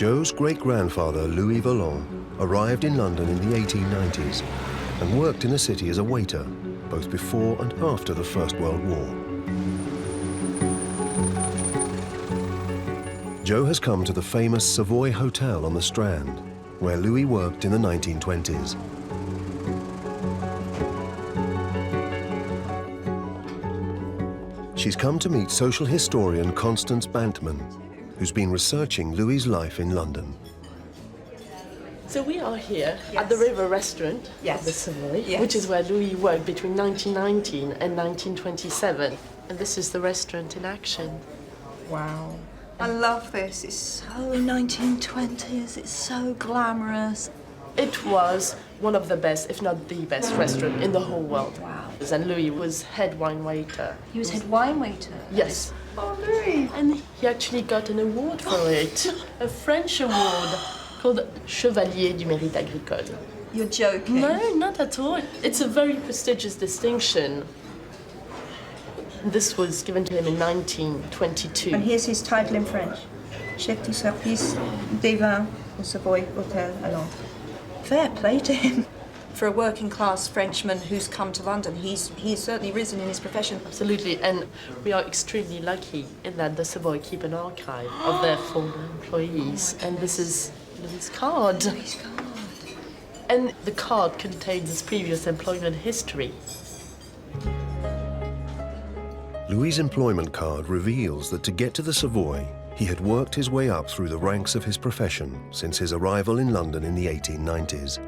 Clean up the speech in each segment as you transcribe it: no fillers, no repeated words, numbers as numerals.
Jo's great-grandfather, Louis Volant, arrived in London in the 1890s and worked in the city as a waiter, both before and after the First World War. Jo has come to the famous Savoy Hotel on the Strand, where Louis worked in the 1920s. She's come to meet social historian Constance Bantman, who's been researching Louis's life in London. So we are here at the River Restaurant of the Savoy, which is where Louis worked between 1919 and 1927. And this is the restaurant in action. Wow. I love this. It's so 1920s. It's so glamorous. It was one of the best, if not the best, restaurant in the whole world. Wow. And Louis was head wine waiter. He was head wine waiter? Yes. Oh, Louis. And he actually got an award for it, a French award called Chevalier du Mérite Agricole. You're joking? No, not at all. It's a very prestigious distinction. This was given to him in 1922. And here's his title in French. Chef du service des vins au Savoy Hotel à Londres. Fair play to him. For a working-class Frenchman who's come to London, he's certainly risen in his profession. Absolutely, and we are extremely lucky in that the Savoy keep an archive of their former employees, and this is Louis' card. Louis' card. And the card contains his previous employment history. Louis' employment card reveals that to get to the Savoy, he had worked his way up through the ranks of his profession since his arrival in London in the 1890s.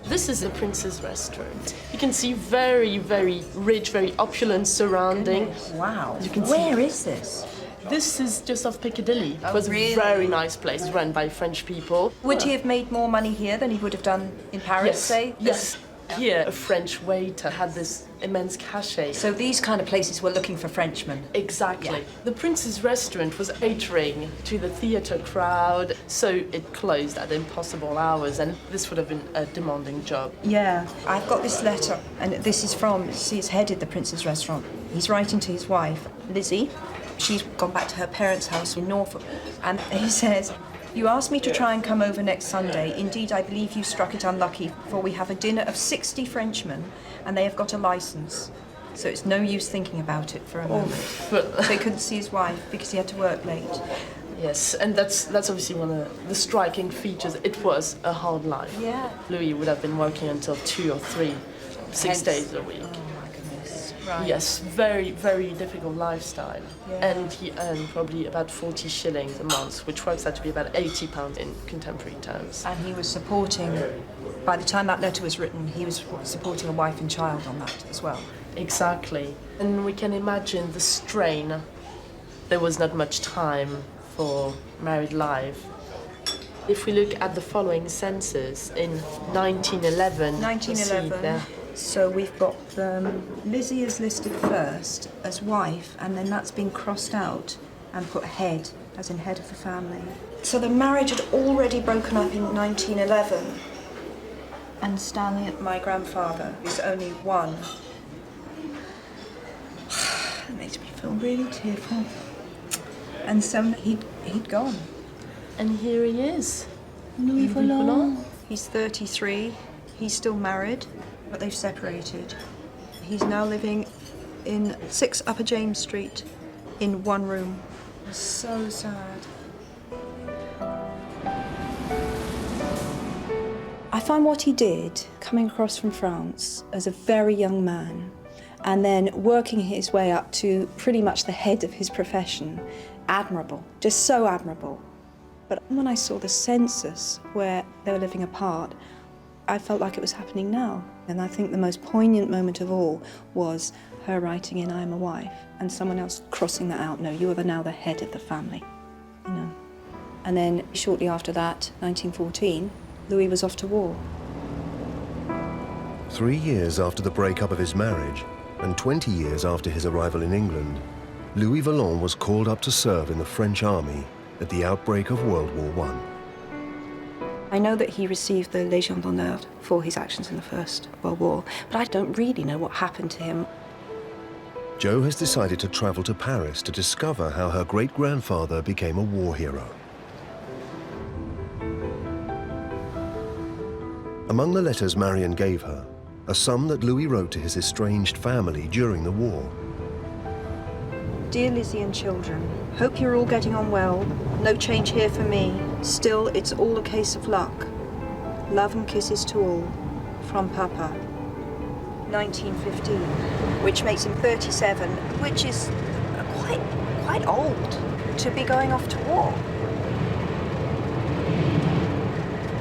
This is the Prince's Restaurant. You can see very, very rich, very opulent surrounding. Goodness. Wow. You can Where is this? This is just off Piccadilly. Oh, It was really? a very nice place run by French people. Would he have made more money here than he would have done in Paris, Yes, say? yes. Here, a French waiter had this immense cachet. So these kind of places were looking for Frenchmen. Exactly. Yeah. The Prince's Restaurant was catering to the theatre crowd, so it closed at impossible hours, and this would have been a demanding job. Yeah, I've got this letter, and this is from, he's headed the Prince's Restaurant. He's writing to his wife, Lizzie. She's gone back to her parents' house in Norfolk, and he says, "You asked me to try and come over next Sunday. Indeed, I believe you struck it unlucky, for we have a dinner of 60 Frenchmen, and they have got a licence. So it's no use thinking about it for a moment." So he couldn't see his wife because he had to work late. Yes, and that's obviously one of the striking features. It was a hard life. Yeah. Louis would have been working until 2 or 3, 6 days a week. Oh my goodness. Right. Yes, very, very difficult lifestyle. Yeah. And he earned probably about 40 shillings a month, which works out to be about £80 in contemporary terms. And he was supporting, by the time that letter was written, he was supporting a wife and child on that as well. Exactly. And we can imagine the strain. There was not much time for married life. If we look at the following census in 1911, we see there. So we've got Lizzie is listed first as wife, and then that's been crossed out and put head, as in head of the family. So the marriage had already broken up in 1911. And Stanley, my grandfather, is only one. It makes me feel really tearful. And so he'd gone. And here he is. Louis Volant. He's 33. He's still married, but they've separated. He's now living in 6 Upper James Street in one room. So sad. I find what he did, coming across from France as a very young man, and then working his way up to pretty much the head of his profession, admirable, just so admirable. But when I saw the census where they were living apart, I felt like it was happening now. And I think the most poignant moment of all was her writing in, "I am a wife," and someone else crossing that out, "No, you are now the head of the family," you know. And then shortly after that, 1914, Louis was off to war. 3 years after the breakup of his marriage, and 20 years after his arrival in England, Louis Volant was called up to serve in the French army at the outbreak of World War I. I know that he received the Légion d'honneur for his actions in the First World War, but I don't really know what happened to him. Jo has decided to travel to Paris to discover how her great-grandfather became a war hero. Among the letters Marion gave her are some that Louis wrote to his estranged family during the war. Dear Lizzie and children, hope you're all getting on well. No change here for me. Still, it's all a case of luck. Love and kisses to all. From Papa. 1915, which makes him 37, which is quite old to be going off to war.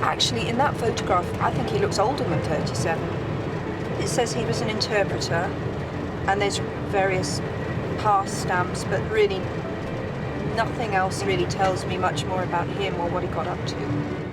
Actually, in that photograph, I think he looks older than 37. It says he was an interpreter, and there's various past stamps, but really nothing else really tells me much more about him or what he got up to.